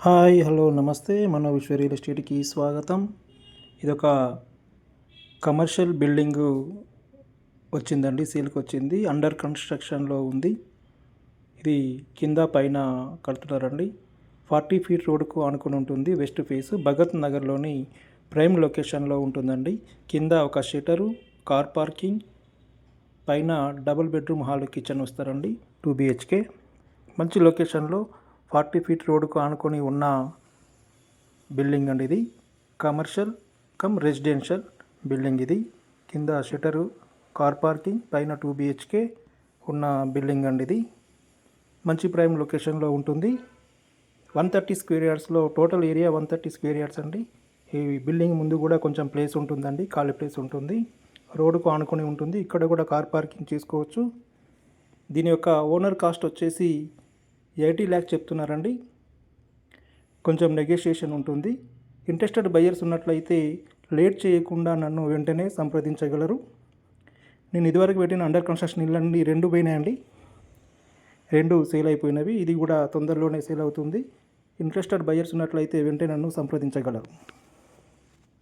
Hi hello నమస్తే మన విశ్వ రియల్ ఎస్టేట్కి స్వాగతం. ఇదొక కమర్షియల్ బిల్డింగు వచ్చిందండి, సేల్కి వచ్చింది. అండర్ కన్స్ట్రక్షన్లో ఉంది. ఇది కింద పైన కడుతున్నారండి. 40 ఫీట్ రోడ్డుకు ఆనుకుని ఉంటుంది. వెస్ట్ ఫేస్ భగత్ నగర్లోని ప్రైమ్ లొకేషన్లో ఉంటుందండి. కింద ఒక షటరు, కార్ పార్కింగ్, పైన డబుల్ బెడ్రూమ్ హాల్ కిచెన్ వస్తారండి. 2 BHK మంచి లొకేషన్లో 40 ఫీట్ రోడ్డుకు ఆనుకొని ఉన్న బిల్డింగ్ అండి. ఇది కమర్షియల్ కమ్ రెసిడెన్షియల్ బిల్డింగ్. ఇది కింద షటరు, కార్ పార్కింగ్, పైన 2 BHK ఉన్న బిల్డింగ్ అండి. ఇది మంచి ప్రైమ్ లొకేషన్లో ఉంటుంది. 130 స్క్వేర్ యార్డ్స్లో టోటల్ ఏరియా 130 స్క్వేర్ యార్డ్స్ అండి. ఈ బిల్డింగ్ ముందు కూడా కొంచెం ప్లేస్ ఉంటుందండి, ఖాళీ ప్లేస్ ఉంటుంది. రోడ్డుకు ఆనుకొని ఉంటుంది. ఇక్కడ కూడా కార్ పార్కింగ్ చేసుకోవచ్చు. దీని యొక్క ఓనర్ కాస్ట్ వచ్చేసి 80 lakhs చెప్తున్నారండి. కొంచెం నెగోషియేషన్ ఉంటుంది. ఇంట్రెస్టెడ్ బయ్యర్స్ ఉన్నట్లయితే లేట్ చేయకుండా నన్ను వెంటనే సంప్రదించగలరు. నేను ఇదివరకు పెట్టిన అండర్ కన్స్ట్రక్షన్ ఇళ్ళన్నీ 2 పోయినాయండి. 2 సేల్ అయిపోయినవి. ఇది కూడా తొందరలోనే సేల్ అవుతుంది. ఇంట్రెస్టెడ్ బయ్యర్స్ ఉన్నట్లయితే వెంటనే నన్ను సంప్రదించగలరు.